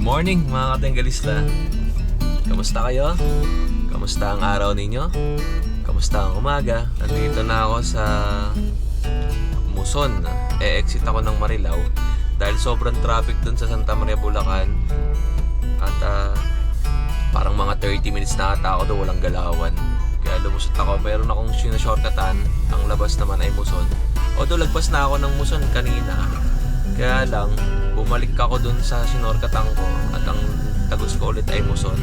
morning mga katenggalista. Kamusta kayo? Kamusta ang araw ninyo? Kamusta ang umaga? Nandito na ako sa Muson. E-exit ako ng Marilao dahil sobrang traffic dun sa Santa Maria, Bulacan. At parang mga 30 minutes na ata ako doon, walang galawan. Kaya lumusot ako. Meron akong sinashortcutan. Ang labas naman ay Muson. Although lagpas na ako ng Muson kanina, kaya lang bumalik ako dun sa sinorkatan ko at ang tagos ko ulit ay Muson.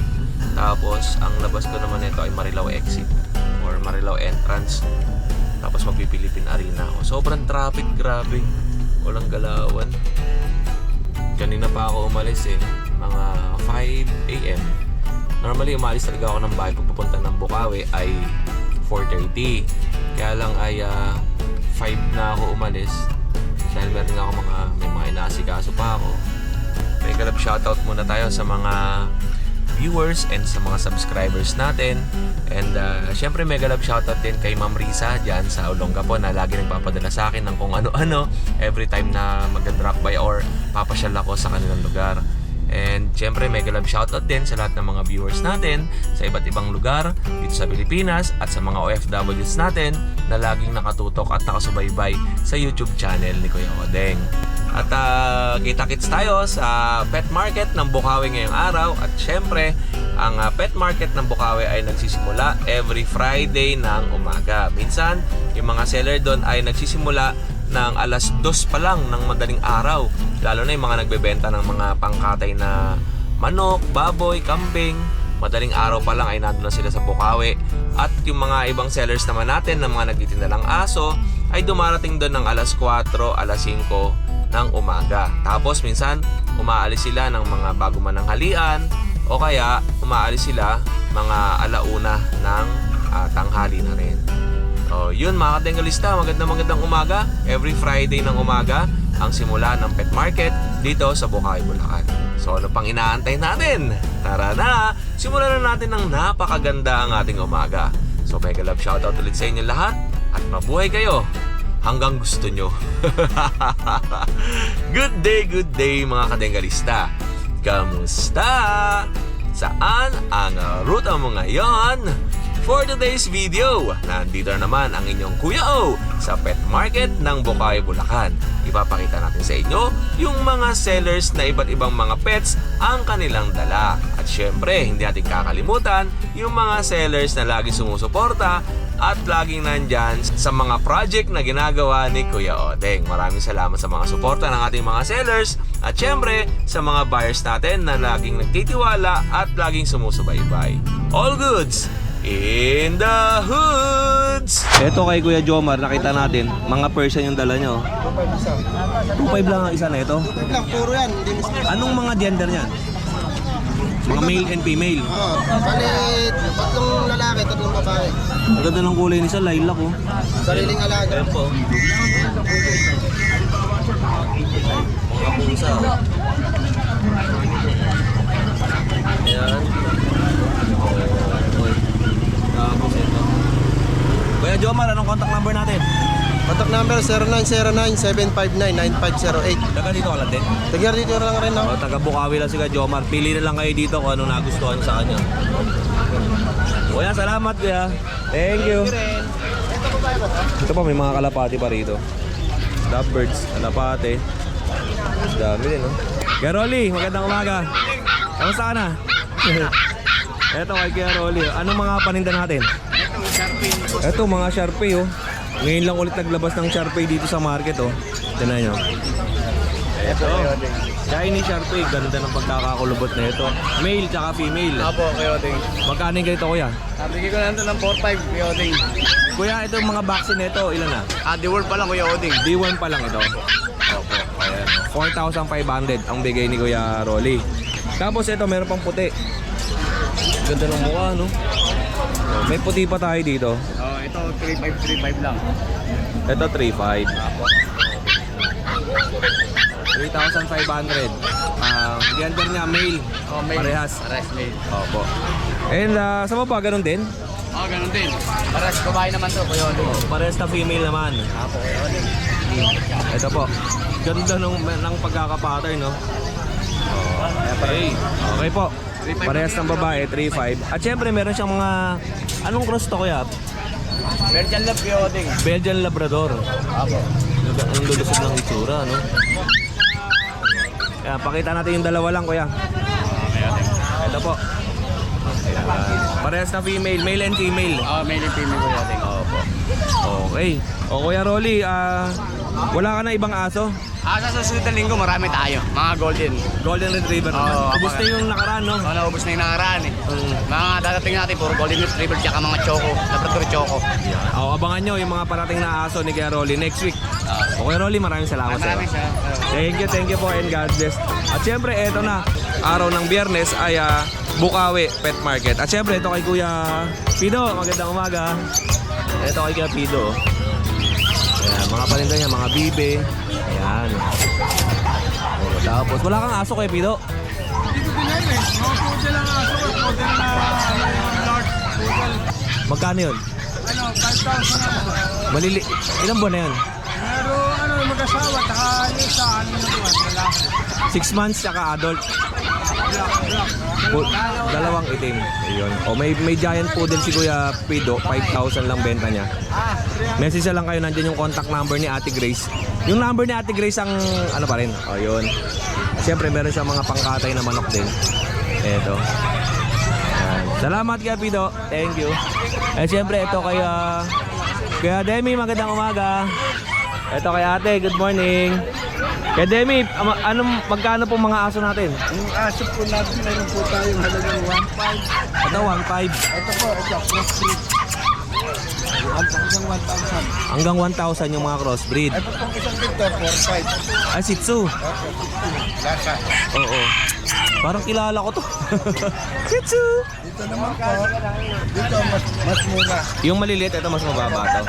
Tapos ang labas ko naman ito ay Marilao exit or Marilao entrance. Tapos magpipilipin arena ako. Sobrang traffic, grabe. Walang galawan. Kanina pa ako umalis mga 5 AM. Normally umalis talaga ako ng bahay pag pupunta ng Bukawi ay 4:30. Kaya lang ay 5 na ako umalis. Dahil meron nga ako may mga inaasikaso pa ako. May kalab shoutout muna tayo sa mga viewers and sa mga subscribers natin. And syempre may galab shoutout din kay Ma'am Risa dyan sa Olongapo na lagi nagpapadala sa akin ng kung ano-ano every time na mag-drop by or papasyal ako sa kanilang lugar. And syempre may galab shoutout din sa lahat ng mga viewers natin sa iba't ibang lugar dito sa Pilipinas at sa mga OFWs natin na laging nakatutok at nakasubaybay sa YouTube channel ni Kuya Odeng. At kita-kits tayo sa pet market ng Bukawi ngayong araw. At syempre, ang pet market ng Bukawi ay nagsisimula every Friday ng umaga. Minsan, yung mga seller doon ay nagsisimula ng alas 2 pa lang ng madaling araw. Lalo na yung mga nagbebenta ng mga pangkatay na manok, baboy, kambing. Madaling araw pa lang ay nandun na sila sa Bukawi. At yung mga ibang sellers naman natin na mga nagtitinda ng aso ay dumarating doon ng alas 4, alas 5 ng umaga. Tapos minsan umaalis sila ng mga bago man ng halian o kaya umaalis sila mga alauna ng tanghali na rin. So yun mga katenggalista, magandang umaga. Every Friday ng umaga ang simula ng pet market dito sa Bukawi, Bulacan. So ano pang inaantay natin? Tara na! Simulan na natin ng napakaganda ang ating umaga. So mega love shoutout ulit sa inyo lahat at mabuhay kayo hanggang gusto nyo. Good day mga katenggalista. Kamusta? Saan ang ruta mo ngayon? For today's video, nandito naman ang inyong Kuya O sa pet market ng Bukawi, Bulacan. Ipapakita natin sa inyo yung mga sellers na iba't ibang mga pets ang kanilang dala. At syempre, hindi natin kakalimutan yung mga sellers na laging sumusuporta at laging nandyan sa mga project na ginagawa ni Kuya Odeng. Maraming salamat sa mga suporta ng ating mga sellers at syempre sa mga buyers natin na laging nagtitiwala at laging sumusubaybay. All goods in the hoods! Ito kay Kuya Jomar, nakita natin, mga Persian yung dala nyo. 2.5 lang ang isa na ito? 2.5 lang, puro yan. Anong mga gender niyan? Mga male and female? Oo, bali, 3 lalaki, 3 babae. Ang ganda ng kulay nisa, lilac oh. Sariling alaga. Ayan po. Mga pusa. Ayan. Tapos ito. Kuya Jomar, anong contact number natin? Contact number 0909-759-9508. Taga dito ka lang din? Tagyar dito lang rin ako. Taga Bukawi lang si Kuya Jomar. Pili na lang kayo dito kung anong nagustuhan sa kanya. Kuya, salamat kuya. Thank you. Ito pa, may mga kalapati pa rito. Lovebirds, kalapati. Dami din, no? Kuya Rolly, magandang umaga. Kamusta ka na? Ito kay Kuya Rolly. Anong mga paninda natin? Ito, mga Sharpei, oh. Ngayon lang ulit naglabas ng Sharpei dito sa market, oh. Tignan nyo. Ito, Chinese Sharpei. Ganda ng pagkakakulubot na ito. Male tsaka female. Apo, Kuya Odeng. Magkano yung ganito, kuya? Bigyan ko na ito ng 4-5, Kuya Odeng. Kuya, ito yung mga vaccine nito, ilan na? The World pa lang, Kuya Odeng. D1 pa lang ito. Opo, ayan. 4,500 ang bigay ni Kuya Rolly. Tapos ito, meron pang puti. Ganda ng mukha, no? May puti pa tayo dito. Ito 3,535 lang. Ito 3,500. 3,500. Gender niya, male. Male. Parehas. Parehas male. Opo. And sa baba, ganun din? Ganun din. Parehas babae naman to, Kuya Odeng. Parehas na female naman. Apo, Kuya Odeng. Ito po. Ganda ng pagkakapattern, no? Okay. Okay po. Parehas ng babae, 3.5. At syempre, meron siyang mga... Anong cross to, kuya? Belgian Lab Kuya Oding. Belgian Labrador. Apo. Ang lulusog ng itsura, no? Kaya, pakita natin yung dalawa lang, kuya. Okay, Oding. Ito po. Ayan. Parehas na female, male and female. Male and female Kuya Oding. Opo. Okay. O, Kuya Rolly, wala ka na ibang aso? Sa susunod na linggo, marami tayo. Mga golden. Golden Retriever naman. Oo, Ubus na yung nakaraan, no? Naubos na yung nakaraan eh. Mga dadating natin, puro golden retriever tsaka mga choco. Labrador choco. O, abangan nyo yung mga parating na aso ni Kuya Rolly next week. O, Kuya Rolly, maraming salamat sa Marami iyo. siya. Thank you po and God bless. At syempre, eto na. Araw ng Biyernes ay Bukawi Pet Market. At syempre, ito kay Kuya Pido. Magandang umaga. Ito kay Kuya Pido. Ayan, mga paninda niya, mga bibe. Ayan. O, tapos, wala kang aso kay Pido? Hindi ko pinili. Mga poodle lang aso ko. Poodle na large poodle. Magkano yun? 5,000 na. Malili... Ilang buwan na yun? Pero mag-asawa. Taka yung isa. Ano yung buwan? Lalaki. 6 months tsaka adult. Black. Dalawang itim. Ayun. O may giant poodle si Kuya Pido, 5,000 lang benta niya. Message na lang kayo, nandiyan yung contact number ni Ate Grace. Yung number ni Ate Grace ang ano pa rin. O yun. Siyempre meron siya mga pangkatay na manok din. Eto. Ayan. Salamat Kuya Pido. Thank you. Eh siyempre ito kay Kuya Demi, magandang umaga. Ito kay Ate, good morning. Kaya Demi, magkano po mga aso natin? Yung aso po natin, meron po tayong halagang 1,500. Ito 1.5. Ito po, crossbreed. Hanggang 1,000. Hanggang 1,000 yung mga crossbreed. Ito pong isang dito, 4,500. Ah, Shih Tzu. Lasa. Oo. Parang kilala ko to. Shih Tzu. Dito naman po, dito mas mura. Yung maliliit, ito mas mababa to.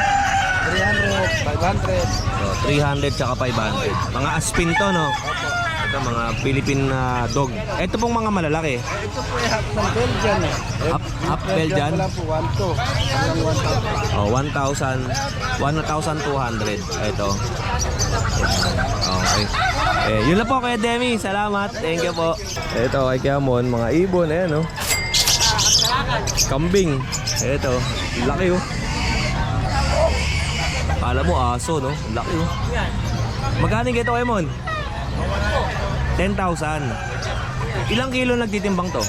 300, 500. So, 300 tsaka 500. Mga aspin to, no? Ito mga Philippine dog. Ito pong mga malalaki. Ito po ay half ng Belgian eh. Half Belgian? Wala po, 1,200. Hanggang 1,000. Oh, 1,200. Ito. Okay. Yun lang po kay Demi. Salamat. Thank you po. Ito kay Kiamon, mga ibon. Ayan, no? Kambing. Ito. Laki, oh. Kala mo aso, no? Laki, oh. Magkano ito kay Mon? 10,000. Ilang kilo nagtitimbang to?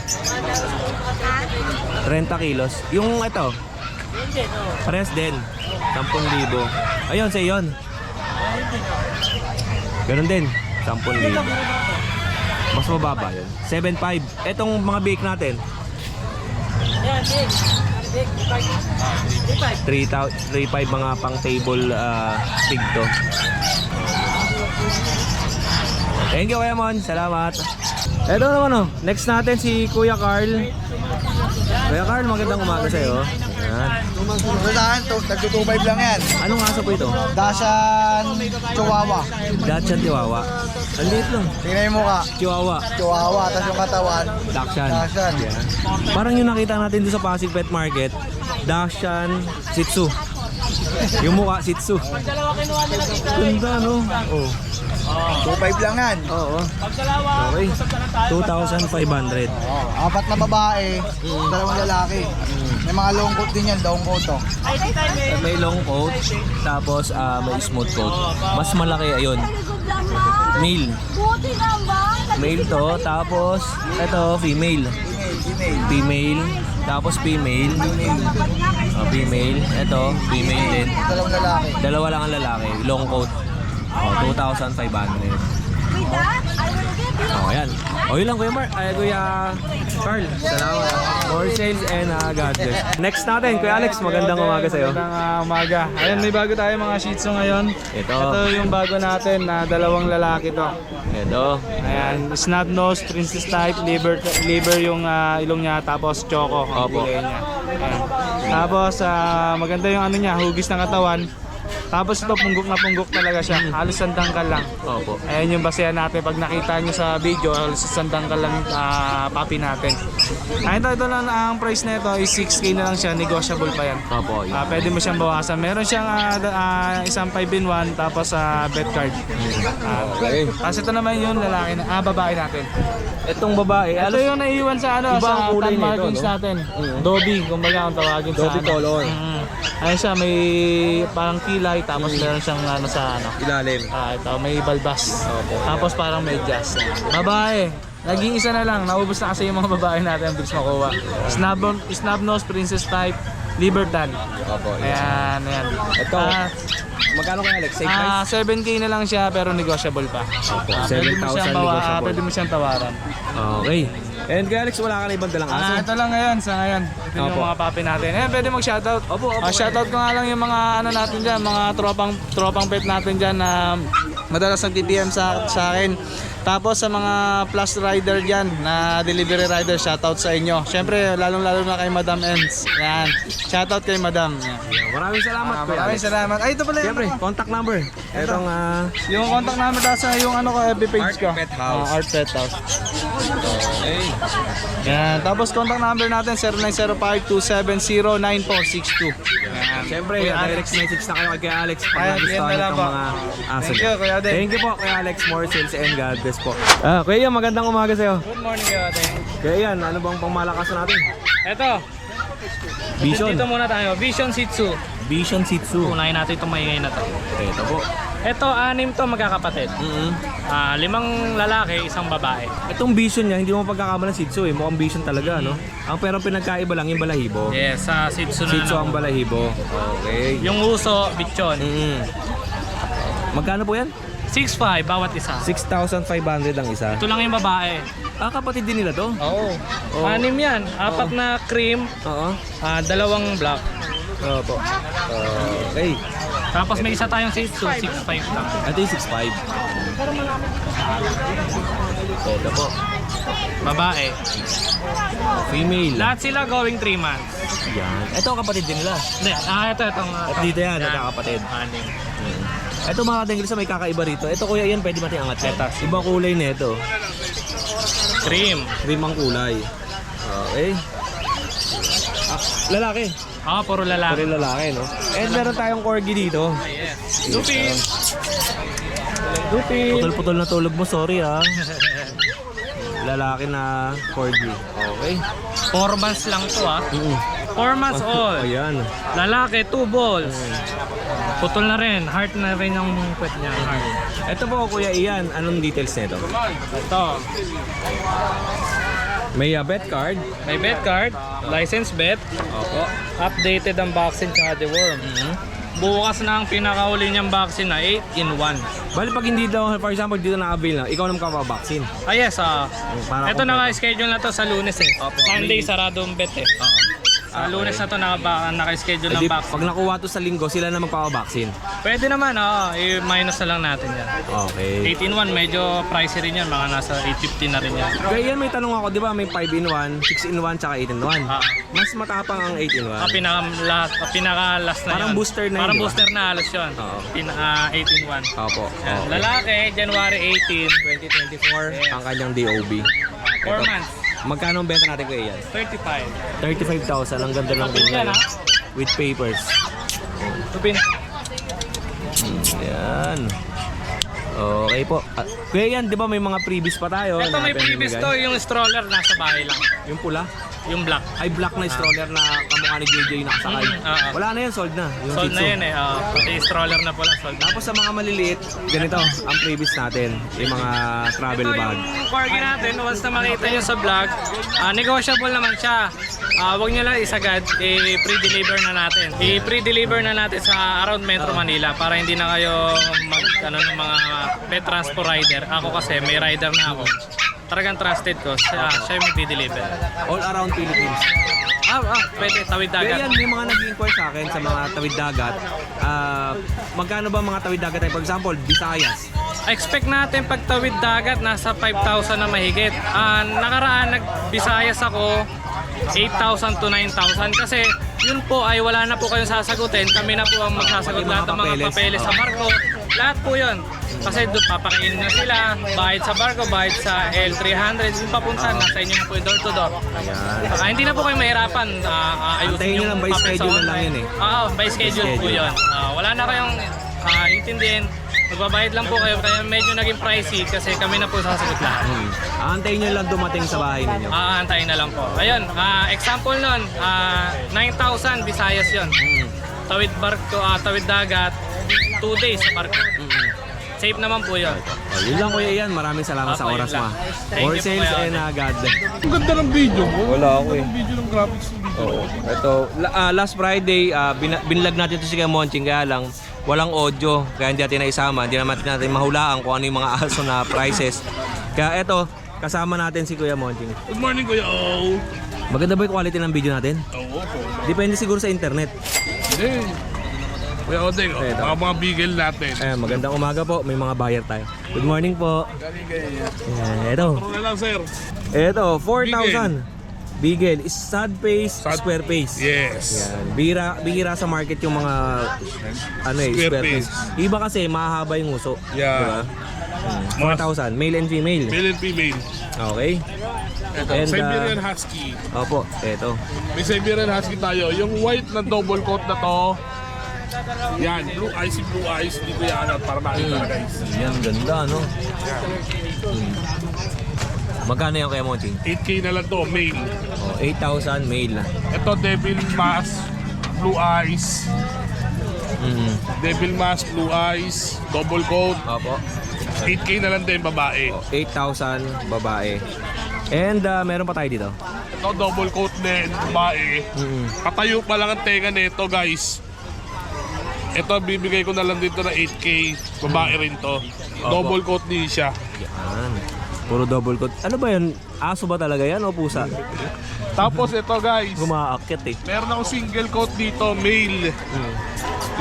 30 kilos. Yung ito? Parehas din. 10,000. Ayun, sa iyon. Ganun din. 10,000. Mas mababa yun. 7,500. Etong mga bake natin? 3,500 mga pang table pig to. Thank you Kuya Mon, salamat. Eto naman oh, next natin si Kuya Carl. Kuya Carl, magandang umaga sa'yo. Ayan. Saan to? Tag-2.5 lang yan. Anong aso po ito? Dasan Chihuahua. Dachshund Chihuahua. Ang liit lang. Tingnan yung mukha. Chihuahua. Chihuahua, tapos yung katawan. Dachshund. Dachshund. Ayan. Parang yung nakita natin doon sa Pasig Pet Market, Dachshund Shih Tzu. Yung mukha Shih Tzu. Ganda no? Oh. 2.5 lang yan. Oo. Okay. 2,500. Apat na babae, dalawang lalaki. May mga long coat din yan, long coat to. May long coat, tapos may smooth coat. Mas malaki ayun. Male. Male to, tapos ito female. Female, tapos female. Female, ito female din. Dalawang lalaki. Dalawa lang ang lalaki, long coat. 2,500. Ayan. Yun lang Kuya Kuya Carl. Salamat. More sales and God bless. Next natin, Kuya Alex, magandang umaga sa'yo. Magandang umaga. Ayun, may bago tayo mga Shih Tzu ngayon. Ito. Ito yung bago natin na dalawang lalaki to. Ito. Ayan, snub nose, princess type, liver yung ilong niya, tapos choco ang Opo. kulay niya. Ayan. Tapos maganda yung ano niya, hugis ng katawan. Tapos ito, punggok na punggok talaga siya. Halos sandangkal lang. Opo. Ayan yung basehan natin. Pag nakita nyo sa video, halos sandangkal lang papi natin. Ito lang ang price na ito is 6K na lang siya. Negotiable pa yan. Opo. Pwede mo siyang bawasan. Meron siyang isang 5-in-1 tapos bet card. Okay. Tapos ito naman yung lalaki na, babae natin. Itong babae, Ito yung naiiwan sa Iba ang sa kulay tan nito, markings no? natin. Dobby, kumbaga ang tawagin sa Dobby color. Ayun siya, may parang kilay tapos meron siyang sa ilalim. ito, may balbas. Tapos parang medyas. Babae. Naging isa na lang, naubos na kasi yung mga babae natin ang bilis makuha. Snub nose, princess type, Libertan. Opo. Ayan. Ito, magkano kaya Alex? Same price? 7K na lang siya pero negotiable pa. Opo, Pwede mo 7,000 siyang negotiable. pwede mo siyang tawaran. Okay. And kaya Alex, wala ka na ibang dalang aso? Ito lang ngayon, sa ngayon. Ito yung Opo. mga papi natin. Pwede mag-shoutout. Opo. Shoutout ko nga lang yung mga natin dyan, mga tropang pet natin dyan na madalas nag-PM sa akin. Tapos sa mga plus rider dyan na delivery rider, shoutout sa inyo. Siyempre, lalong-lalo na kay Madam Enz. Yan. Shoutout kay Madam. Yan. Maraming salamat. Kuya Maraming Alex. salamat. Ay, ito pala Siyempre, contact number. Itong yung contact number sa yung ko FB page Art ko. Pet House. Art Pet House. Okay. Yan. Tapos contact number natin 0905-270-9462. Yan. Siyempre, Kuya direct message na kayo kay Kuya Alex pag Kaya, nagustuhan yan na lang itong po. mga aso Thank niya. you, Kuya Ade. Thank you po, Kuya Alex. More sales and God bless po. Kuya, magandang umaga sa'yo. Good morning, Kuya Ade. Kaya yan, ano bang pangmalakasan natin? Ito. Vision. Dito muna tayo. Vision Shih Tzu. Vision Shih Tzu. Unahin natin itong maingay na to. Ito po. Ito, 6 to magkakapatid. 5 lalaki, 1 babae. Itong Vision niya, hindi mo pagkakamalan Shih Tzu eh. Mukhang Vision talaga, no? Ang pero pinagkaiba lang yung balahibo. Yes, sa Shih Tzu na. Shih Tzu ang balahibo. Okay. Yung uso, bichon. Magkano po yan? 6'5", bawat isa. 6,500 ang isa. Ito lang yung babae. Kapatid din nila to? Oo. Oo. 6 yan. 4 na cream, Oo. 2 black. Opo. Okay. Tapos may isa tayong Shih Tzu, 6'5 lang. Ito yung 6,500. Ito po. Babae. Female. Lahat sila going 3 months. Yan. Ito kapatid din nila. Hindi, itong... At dito yan, nagkakapatid. 6. Ito mga katingin sa may kakaiba rito. Ito kuya yan, pwede natin angat yan. Ito. Ibang kulay na ito. Cream. Cream ang kulay. Okay. Lalaki. Puro lalaki. Puro lalaki, no? And meron tayong corgi dito. Yes. Lupin. Lupin. Putol-putol na tulog mo, sorry ah. Lalaki na corgi. Okay. 4 months lang to 4 months old. Ayan. Lalaki, 2 balls. Putol na rin. Heart na rin yung pet niya. Heart. Ito po kuya Ian, anong details nito? Ito. May bet card. May vet card. License vet. Opo. Updated ang vaccine tsaka deworm. Bukas na ang pinakauli niyang vaccine na 8-in-1. Bali pag hindi daw, for example, dito na-avail na, ikaw naman ka-vaccine. Yes, Para ito kompleto. naka-schedule na to sa Lunes eh. Opo. Sunday sarado ang vet eh. Sa Lunes na to naka-schedule ng Edi, vaccine. pag nakuha to sa linggo, sila na magpapa-vaccine. Pwede naman, i-minus na lang natin yan. Okay. 8-in-1, medyo pricey rin yan. Mga nasa 850 na rin yan. Kaya yan may tanong ako, di ba may 5-in-1, 6-in-1, tsaka 8-in-1. Mas matapang ang 8-in-1. Pinaka-last na Parang yun. booster na yun, Parang di ba? booster na halos yun. Oo. 8-in-1. Opo. Yan. Okay. Lalaki, January 18, 2024, Yes. ang kanyang DOB. 4 months, Magkano ang benta natin ko iyan? 35. 35,000, ang ganda ng Lupin kulay. yan, With papers. Lupin. Yan. Okay po. Kuya yan, di ba may mga freebies pa tayo? Ito na may previous to, pinamimigay? yung stroller nasa bahay lang. Yung pula? Yung black. Ay, black na stroller na kamukha ni JJ nakasakay. Oo. Wala na yan, sold na. Yung Sold Shih na Tzu. yun eh. Pati stroller na po lang sold na. Tapos sa mga maliliit, ganito ang freebies natin. Yung mga travel Ito bag. yung corgi natin, once na makita nyo sa vlog, negotiable naman siya. Huwag nyo lang isagad, i-pre-deliver na natin. I-pre-deliver na natin sa around Metro Manila para hindi na kayo ng mga pet transport rider. Ako kasi may rider na ako. Talagang trusted ko, siya yung mag-deliver. All around Philippines. Pwede, tawid Kaya dagat. yan, may mga nag-inquire sa akin sa mga tawid dagat. Magkano ba mga tawid dagat tayo? For example, Visayas. Expect natin pag tawid dagat, nasa 5,000 na mahigit. Nakaraan, nag-Visayas ako, 8,000 to 9,000 kasi yun po ay wala na po kayong sasagutin. Kami na po ang magsasagot lahat ng mga papeles sa barko. Lahat po yun. Kasi doon papakainin na sila, bayad sa barko, bayad sa L300, yung papunta, nasa inyo na po yung door to door. Hindi na po kayo mahirapan. Ayusin Antayin nyo yung lang, by papel sa schedule na lang online. yun eh. Oo, by schedule po yun. Wala na kayong intindihin. Magbabayad lang po kayo, kaya medyo naging pricey kasi kami na po sasagot lahat. Aantayin nyo lang dumating sa bahay ninyo. Aantayin na lang po. Ayun, example nun, 9,000 Visayas yun. Tawid barko, tawid dagat, 2 days sa barko. Safe naman po yun. Yun lang Kuya Ian, maraming salamat sa Yun oras lang. mo. Thank For you po, sales Kuya and God. Ang ganda ng video mo. Wala ako eh. Ang video ng graphics ng video. Oo. Ito, last Friday, binlog natin ito si Kuya Monching, kaya lang walang audio, kaya hindi natin naisama, hindi natin mahulaan kung ano yung mga aso na prices. Kaya ito, kasama natin si Kuya Monching. Good morning, Kuya O. Maganda ba yung quality ng video natin? Oo po. Depende siguro sa internet. Hindi. Kuya Odeng, Ito. mga bigel natin. Magandang umaga po, may mga buyer tayo. Good morning po. Ayan, ito. Ano na lang, sir? Ito, 4,000. Bigel, sad face, square face. Yes. Yan. Bihira sa market yung mga Square square face. Iba kasi mahaba yung uso. Yeah. Diba? 4,000, male and female. Male and female. Okay. Ito, And, Siberian Husky. Opo, ito. May Siberian Husky tayo. Yung white na double coat na to, yan, blue eyes, hindi ko yan para makita guys. Yan, ganda, no? Magkano yan Kuya Monching? 8K na lang to, male. 8,000 male na. Ito, Devil Mask, blue eyes. Devil Mask, blue eyes, double coat. Opo. 8K na lang din, babae. 8,000 babae. And meron pa tayo dito. Ito, double coat din, babae. Katayo pa lang ang tenga nito, guys. Ito, bibigay ko na lang dito na 8K. Babae rin to. Double coat din siya. Yan. Puro double coat. Ano ba yan? Aso ba talaga yan o pusa? Tapos ito, guys. Gumaakit eh. Meron ako single coat dito, male.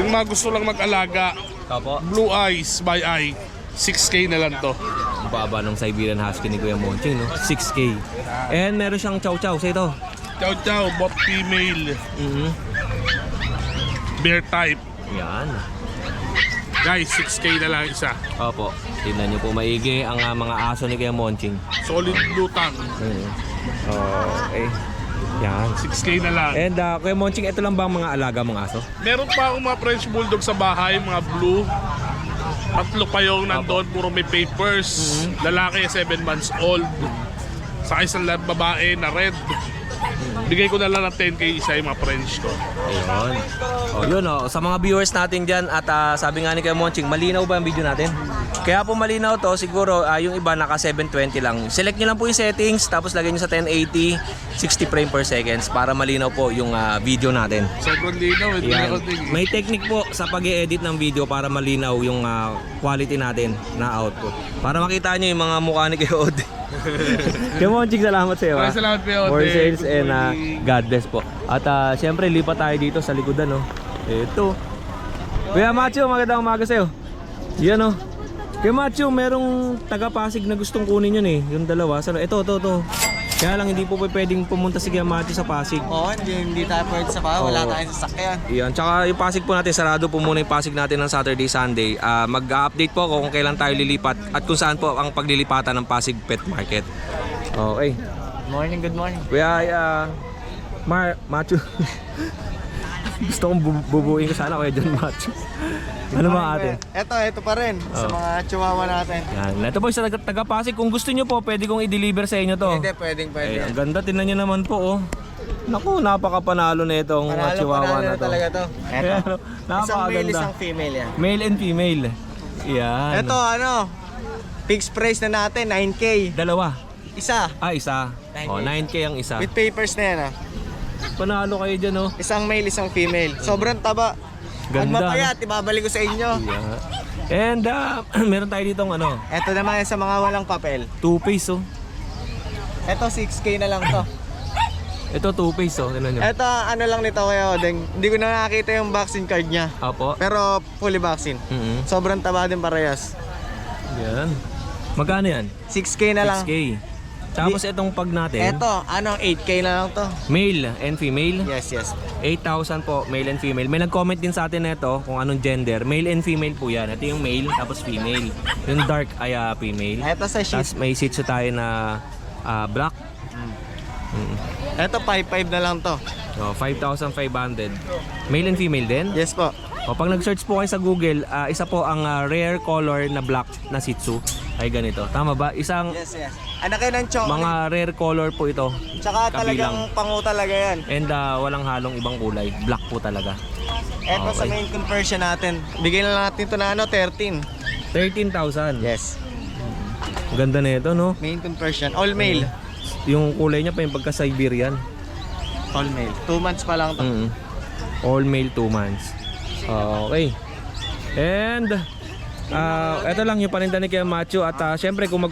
Yung mga gusto lang mag-alaga. Opo. Blue eyes by eye. 6K na lang to. Ang baba ng Siberian Husky ni Kuya Monching, no? 6K. And meron siyang chow-chow sa ito. Chow chow, bot female. Bear type. Yan. Guys, 6K na lang isa. Opo. Tingnan niyo po maigi ang mga aso ni Kuya Monching. Solid blue tongue. Okay. Yan. 6K na lang. And Kuya Monching, ito lang ba ang mga alaga mong aso? Meron pa akong mga French Bulldog sa bahay, mga blue. Tatlo pa yung nandoon, puro may papers. Lalaki, 7 months old. Sa isang babae na red. Bigay ko na lang ng 10K isa yung mga French ko. Ayun. Yun sa mga viewers natin dyan at sabi nga ni Kuya Monching, malinaw ba ang video natin? Kaya po malinaw to, siguro yung iba naka 720 lang. Select nyo lang po yung settings, tapos lagay nyo sa 1080, 60 frame per seconds para malinaw po yung video natin. Sobrang linaw. Yan. May technique po sa pag-i-edit ng video para malinaw yung quality natin na output. Para makita nyo yung mga mukha ni Kuya Ode. Kuya Monching, salamat sa iyo. Maraming salamat, Kuya Ode. For sales Good and morning. God bless po. At syempre lipat tayo dito sa likodan, no. Ito. Kuya Macho, magandang umaga sa iyo. Yan, no. Kuya Macho, merong taga-Pasig na gustong kunin yun eh. Yung dalawa. Ito. Kaya lang hindi po pwedeng pumunta si Kuya Macho sa Pasig. Oo, hindi tayo pwede sa pa. Wala tayong sasakyan. Yan, tsaka yung Pasig po natin, sarado po muna yung Pasig natin ng Saturday, Sunday. Mag-update po ako kung kailan tayo lilipat at kung saan po ang paglilipatan ng Pasig Pet Market. Okay. Good morning. Kuya, Macho. Gusto kong bubuin ko sana Kuya John Macho. Ano ba ate? Ito pa rin sa mga chihuahua natin. Yan. Ito po sa taga-Pasig. Kung gusto nyo po, pwede kong i-deliver sa inyo to. Pwede. Ay, ang ganda, tingnan nyo naman po oh. Naku, napakapanalo na itong chihuahua na to. talaga to. Ayan, Isang male, napakaganda. isang female yan. Male and female. Yan. Ito fixed price na natin, 9K. Dalawa. Isa. Isa. 9K ang isa. With papers na yan Panalo kayo dyan oh. Isang male, isang female. Sobrang taba. Pag Ganda. mapayat, ibabalik ko sa inyo. Yeah. And meron tayo ditong Ito naman yan sa mga walang papel. 2-piece oh. Ito 6K na lang to. Ito 2-piece oh. Tingnan nyo. Ito lang nito Kuya Odeng. Hindi ko na nakita yung vaccine card niya. Apo. Pero fully vaccine. Sobrang taba din parehas. Yan. Magkano yan? 6K na lang. 6K. Tapos itong pag natin, Eto, 8K na lang to. male and female. Yes. 8,000 po, male and female. May nag-comment din sa atin nito kung anong gender. Male and female po yan. Ito yung male, tapos female. Yung dark ay female. Eto sa sheet. Tapos may Shih Tzu tayo na black. Eto, 5.5 na lang to. So, 5,500. Male and female din? Yes po. O, pag nag-search po kayo sa Google, isa po ang rare color na black na Shih Tzu ay ganito. Tama ba? Isang Yes. Anak kayo ng chocolate. mga rare color po ito. Tsaka kabilang. talagang pango talaga yan. And walang halong ibang kulay. Black po talaga. Eto sa Okay. main conversion natin. Bigyan na natin to na 13. 13,000. Yes. Ganda na ito, no? Main conversion. All male. Yung kulay niya pa yung pagka-Siberian. All male. 2 months pa lang to. All male 2 months. Okay. And ito lang yung paninda ni Kuya Macho at syempre kung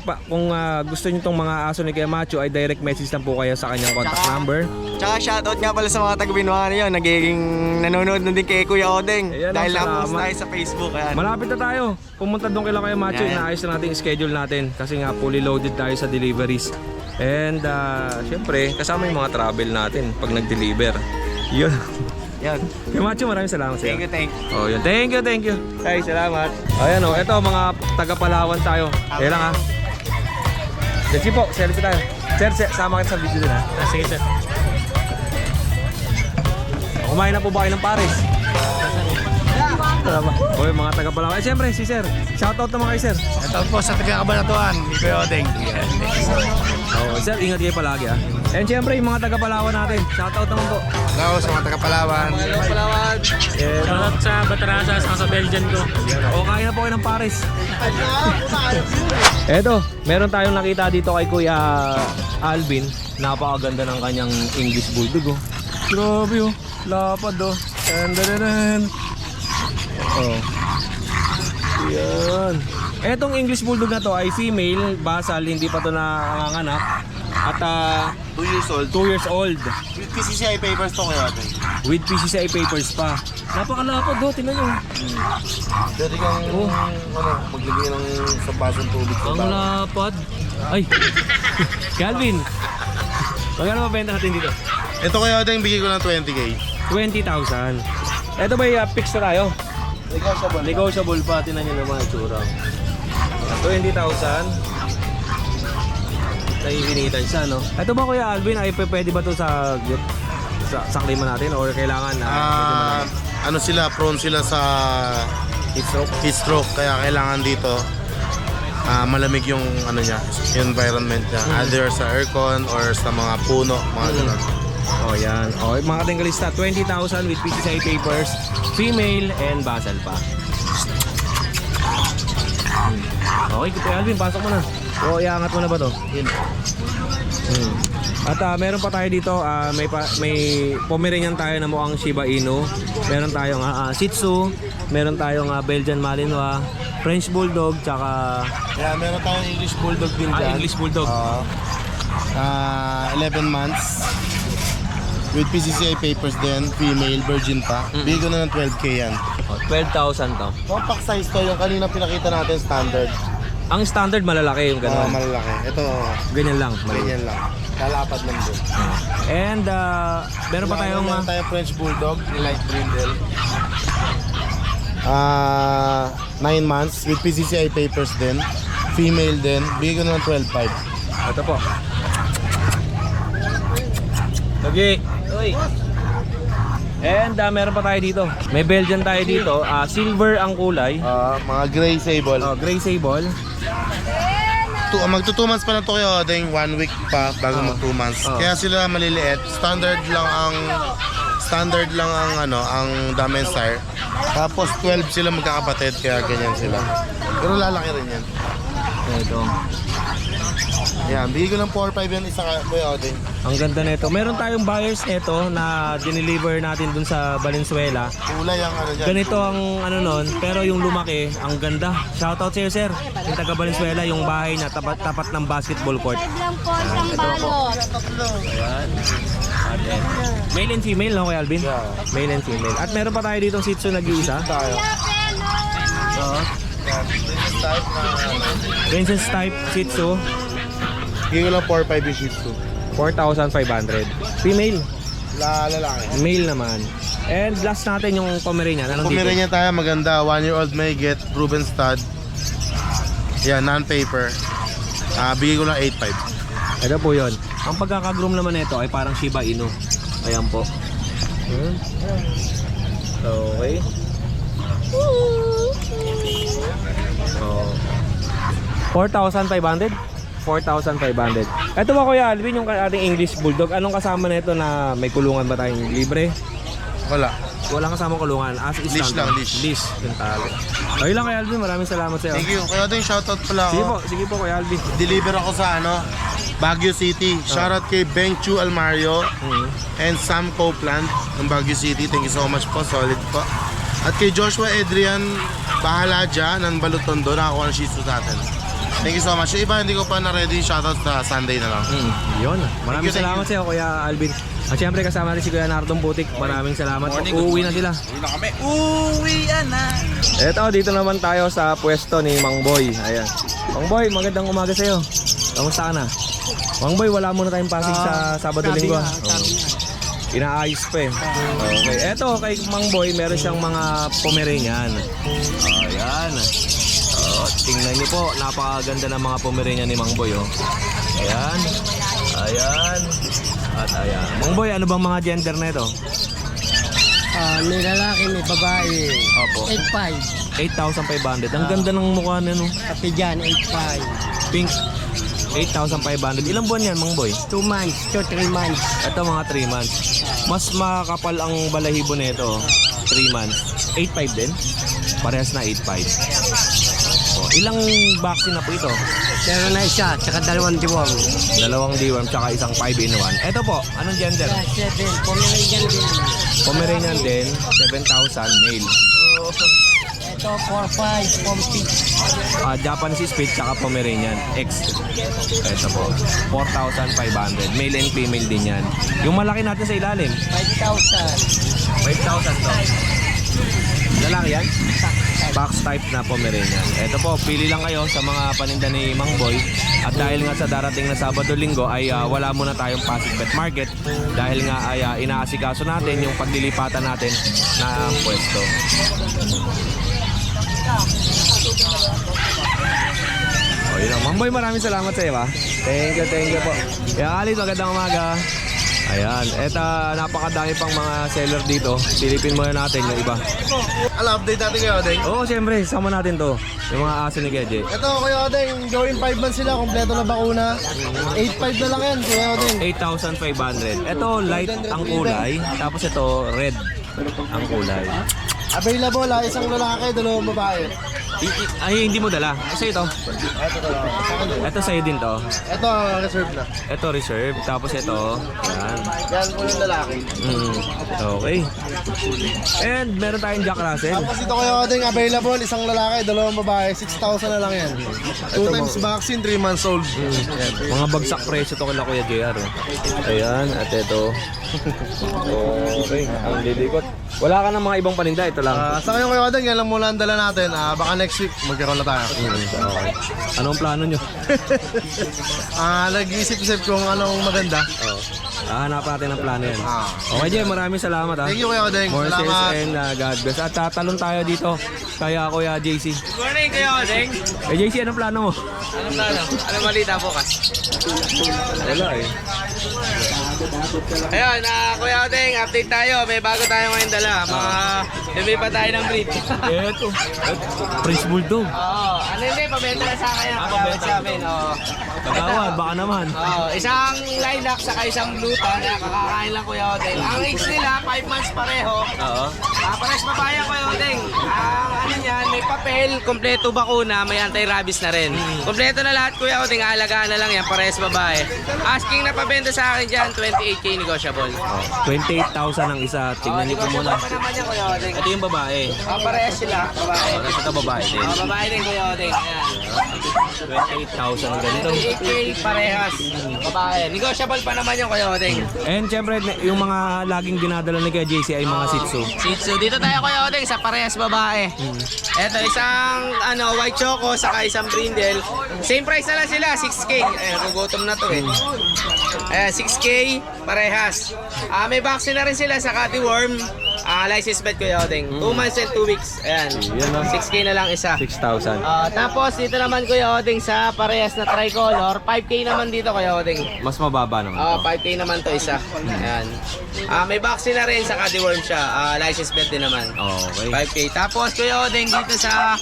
gusto niyo tong mga aso ni Kuya Macho ay direct message lang po kayo sa kanyang contact number. Tsaka shoutout nga pala sa mga taga-Binuano yun. Nagiging nanonood na din kay Kuya Odeng. Ayan, Dahil salamat. na-post tayo sa Facebook. Ayan. Malapit na tayo. Pumunta doon kila Kuya Macho, Yan. inaayos na natin yung schedule natin kasi nga fully loaded tayo sa deliveries. And syempre kasama yung mga travel natin pag nag-deliver. Yun. Yan. Kuya Macho, maraming salamat sa iyo. Thank you. Oh, yun. Thank you. Ay, salamat. Ayan o, ito mga taga-Palawan tayo. Ayan lang ha. Sige po, selfie tayo. Sir, sama kita sa video din ha. Sige sir. Kumain na po ba kayo ng pares? Oy, mga taga-Palawan. Eh, siyempre, si sir. Shoutout naman kay sir. Ito po sa taga-Kabanatuan, ni Kuya Odeng. Oh, sir, ingat kayo palagi ha. And siyempre, yung mga taga-Palawan natin. Shoutout naman po. Hello sa mga taga-Palawan. Hello, Palawan. And, Shoutout sa Batarasa, sa Belgian ko. o, kain na po kayo ng pares. Eto, meron tayong nakita dito kay Kuya Alvin. Napakaganda ng kanyang English Bulldog oh. Grabe oh, lapad oh. Oh. Yan. Etong English Bulldog na to ay female, basal, hindi pa to nanganganak. At 2 years old. 2 years old. With PCCI papers to Kuya Odeng. With PCCI papers pa. Napakalapad oh, tingnan nyo. Pwede kang maglagay ng sampasang tubig sa Ang lapad. Ay. Calvin. Magkano mabenta natin dito? Ito kaya Odeng, bigay ko ng 20k. 20,000. Ito ba yung fix na tayo? Negotiable pa. Tinan nyo naman ang tsura. 20,000. Nahihinitan siya, no? Ito ba Kuya Alvin, ay pwede ba ito sa klima natin? Or kailangan na? Ano sila, prone sila sa heat stroke, kaya kailangan dito malamig yung ano niya, yung environment niya. Either sa aircon or sa mga puno, mga ganun. Oh, yan. Oh, mga tinggalista, 20,000 with PCCI papers, female and basal pa. Okay, Kuya Alvin, pasok mo na. O, iangat mo na ba to? Yun. At meron pa tayo dito, may Pomeranian tayo na mukhang Shiba Inu. Meron tayong Shih Tzu, meron tayong Belgian Malinois, French Bulldog, tsaka Yeah, meron tayong English Bulldog din dyan. English Bulldog. 11 months. With PCCI papers din, female, virgin pa. Bigay ko na ng 12k yan. Oh, 12,000 to. Compact size to, yung kanina pinakita natin standard. Ang standard malalaki yung ganun. Malalaki. Ito, Ganyan lang. ganyan lang. Lalapad lang din. And meron pa tayong Meron tayong French Bulldog, light brindle. 9 months with PCCI papers din. Female din. Bigay ko na ng 12.5. ito po. Okay. Uy. And meron pa tayo dito. May Belgian tayo dito. Silver ang kulay. Mga gray sable. Gray sable. Magto 2 months pa na to kayo, dahil 1 week pa bago mag 2 months. Kaya sila maliliit. Standard lang ang ang Damensire. Tapos 12 sila magkakapatid, kaya ganyan sila. Pero lalaki rin yan. Ito. Yan, bigay ko ng 4-5 yan isa Kuya Odeng. Ang ganda nito. Meron tayong buyers nito na dineliver natin dun sa Valenzuela. Kulay ang ano dyan. Ganito ang ano nun, pero yung lumaki, ang ganda. Shoutout sa'yo, sir. Yung taga Valenzuela, yung bahay na tapat ng basketball court. Lang po siyang balot. Ayan. At male and female, no, Kuya Alvin? Yeah. Male and female. At meron pa tayo ditong Shih Tzu nag-iisa. Tayo. Princess type Shih Tzu. Bigay ko lang 4-5 yung Shih Tzu. 4,500. Female. Lalaki. Male naman. And last natin yung Pomeranian. Anong dito? Pomeranian tayo, maganda. 1-year-old may get, proven stud. Yan, non-paper. Bigay ko lang 8-5. Ito po yun. Ang pagkakagroom naman nito ay parang Shiba Inu. Ayan po. Okay. Oh. 4,500? 4,500. Ito ba Kuya Alvin, yung ating English Bulldog? Anong kasama nito na may kulungan ba tayong libre? Wala. Walang kasama kulungan. As is Leash lang, leash. Leash. Yung talo. Okay lang Kuya Alvin, maraming salamat sa iyo. Thank you. Kaya din shoutout pala Sige ako. po, sige po Kuya Alvin. Deliver ako sa Baguio City. Shoutout kay Beng Chu Almario and Sam Copeland ng Baguio City. Thank you so much po. Solid po. At kay Joshua Adrian Bahalaja ng Balutondo. Nakakuha ng Shih Tzu sa atin. Thank you so much. Yung iba hindi ko pa na-ready. Shoutout sa Sunday na lang. Yun. Maraming Thank you. salamat sa iyo Kuya Alvin. At syempre kasama rin si Kuya Nardong Putik. Maraming salamat. Uuwi na sila. Uwi na. Eto, dito naman tayo sa pwesto ni Mang Boy. Ayan. Mang Boy, magandang umaga sa iyo. Kamusta ka na? Mang Boy, wala muna tayong pasig sa Sabado-Linggo. Inaayos pa eh. Okay. Eto, kay Mang Boy, meron siyang mga Pomeranian. Ayan. Tingnan niyo po, napakaganda ng mga Pomeranian ni Mang Boy. Oh. Ayan. Ayan. At ayan. Mang Boy, ano bang mga gender na ito? May lalaki, may babae. Opo. 8.5. 8,500. Ang ganda ng mukha na no. Kapi dyan, 8.5. Pink. 8,500. Ilang buwan yan, Mang Boy? 2 months to 3 months. Ito mga 3 months. Mas makapal ang balahibo nito. 3 months. 8,500 din. Parehas na 8,500. Oh, ilang vaccine na po ito? Pero na isa, tsaka 2 diwang. 2 deworm tsaka isang 5-in-1. Ito po, anong gender? 7, Pomeranian din. Pomeranian din, 7,000 male. Ito, 4.5, Pompi. Japanese Spitz tsaka Pomeranian X. Ito po, 4,500. Male and female din yan. Yung malaki natin sa ilalim, 5,000. 5,000 to. Lalaki yan? Box type na Pomeranian. Ito po, pili lang kayo sa mga paninda ni Mang Boy. At dahil nga sa darating na Sabado-Linggo ay wala muna tayong Pasig Pet Market. Dahil nga ay inaasikaso natin yung paglilipatan natin na pwesto. O yun lang. Mang Boy, maraming salamat sa iyo ha. Thank you po. Kaya Alit, magandang umaga. Ayan, eto napakadami pang mga seller dito. Silipin muna natin yung iba. Update natin kayo, Odeng. Oo, siyempre, sama natin to. Yung mga aso ni Geje. Ito, Kuya Odeng, going 5 months sila, kompleto na bakuna. 8.5 na lang yan, Kuya Odeng. 8,500. Ito, light ang kulay. Tapos ito, red ang kulay. Available isang lalaki, 2 babae. Ay, hindi mo dala. Kasi ito. Ito sa'yo din to. Ito, reserve na. Ito, reserve. Tapos ito. Yan. Yan po yung lalaki. Okay. And meron tayong Jack Russell. Tapos ito Kuya Odeng, available, isang lalaki, 2 babae, 6,000 na lang yan. 2 times vaccine, 3 months old. Yan. Mga bagsak presyo to kila Kuya JR. Oh. Ayan, at ito. Okay, ang lilikot. Wala ka ng mga ibang paninda, ito lang. Sa ngayon Kuya Odeng, yan lang muna ang dala natin. Baka next week, magkaroon na tayo. Okay. Anong plano nyo? Nag-isip-isip kung anong maganda. Hanap natin ang plano yan. Okay, Jay, maraming salamat ha. Thank you Kuya Odeng. More sales Salamat. and God bless. At tatalon tayo dito. Kaya Kuya JC. Good morning kayo, Deng. JC, anong plano mo? Anong plano? Anong balita bukas? Wala eh. Ayun, Kuya Deng, update tayo. May bago tayo ngayon dala. Lumipat tayo ng breed. Eto. Prince Bulldog. Oo, hindi, pabenta na sa akin. Pabenta sa amin, oo. Kagawad, baka naman. Isang lilac saka isang blue tan na kakakain lang Kuya Odeng. Ang age nila, 5 months pareho. Oo. Pares babae Kuya Odeng. Ang ano niyan, may papel, kompleto bakuna, may anti-rabies na rin. Kompleto na lahat Kuya Odeng, aalagaan na lang yan, pares babae. Asking na pabenta maganda sa akin dyan, 28K negotiable. 28,000 ang isa. Tingnan niyo po muna. Negotiable pa naman yan, Kuya Odeng. Ito yung babae. Parehas sila, babae. Tapos ito babae din. Babae din, Kuya Odeng. Ayan. 28,000 ang ganito. 28K parehas. Babae. Negotiable pa naman yung Kuya Odeng. And syempre, yung mga laging dinadala ni Kuya JC ay mga Shih Tzu. Shih Tzu. Dito tayo Kuya Odeng sa parehas babae. Ito isang white choco saka isang brindle. Same price na lang sila, 6K. Nagugutom na to eh. Ayan, 6K parehas. May vaccine na rin sila sa cutiworm. License bed Kuya Odeng. 2 months and 2 weeks. Ayan. Yan, no? 6K na lang isa. 6,000. Tapos dito naman Kuya Odeng sa parehas na tricolor, 5K naman dito Kuya Odeng. Mas mababa naman. 5K naman to isa. Ayan. May vaccine na rin sa cutiworm siya. License bed din naman. Okay. 5K. Tapos Kuya Odeng dito sa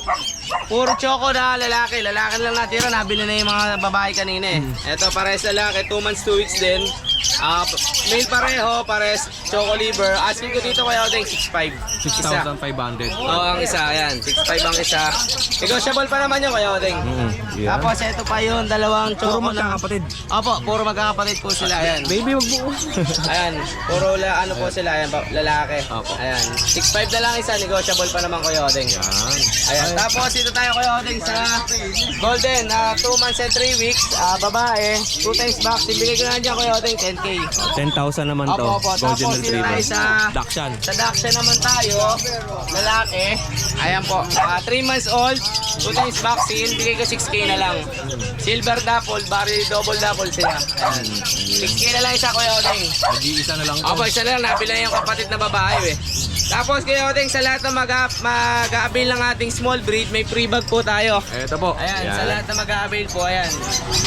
puro choco na lalaki. Lalaki lang natira. Nabili na yung mga babae kanina eh. Ito parehas lalaki. 2 months, 2 weeks din. Male pareho. Parehas choco liver. Asking ko dito Kuya Odeng 6.5. 6,500. Ang isa. Ayan. 6.5 ang isa. Negotiable pa naman yung Kuya Odeng. Yeah. Tapos ito pa yun. Dalawang Puro choco na. magkakapatid. Opo. Puro magkakapatid po sila. Ayan. Baby, wag mo. Ayan, puro ano po sila, ayan, lalaki. Opo. Ayan, 6.5 na lang isa, negotiable pa naman Kuya Odeng. Ayan, tapos dito tayo Kuya Odeng sa Golden, 2 months and 3 weeks, babae, 2 times vaccine, bigay ko na dyan Kuya Odeng, 10K. 10,000 naman to. Opo, Golden tapos dito Retriever. tayo sa Dachshund. Daksha naman tayo, lalaki, ayan po, 3 months old, 2 times vaccine, bigay ko 6K na lang. Silver dapple, bari double dapple sila. Ayan, 6K na lang isa Kuya Odeng. Mag-iisa na lang to. Opo, isa lang. Nabila yung kapatid na babae eh. Tapos Kuya Odeng, sa lahat na mag-a-avail ng ating small breed, may free bag po tayo. Ito po. Ayan, sa lahat na mag-a-avail po, ayan.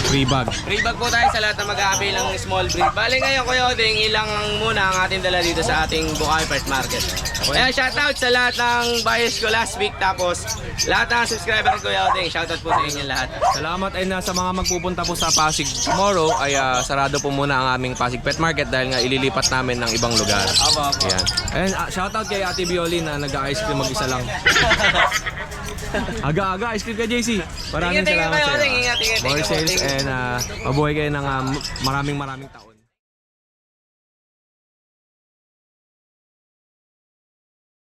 Free bag. Free bag po tayo sa lahat na mag-a-avail ng small breed. Bale ngayon Kuya Odeng, ilang muna ang ating dala dito sa ating Bukawi Pet Market. Ayan, shoutout sa lahat ng buyers ko last week. Tapos, lahat ng subscriber ko Kuya Odeng, shoutout po sa inyo lahat. Salamat ay sa mga magpupunta po sa Pasig tomorrow ay sarado po muna ang aming Pasig Pet Market dahil nga ililipat namin ng ibang lugar. Opo. Ayan. And shoutout kay Ate Violin na nag-ice cream mag-isa lang. Aga-aga ice cream ka JC. Maraming Ingat, salamat Kuya sa Odeng, iyo. ingat. More Thank you po. sales and mabuhay kayo ng maraming taon.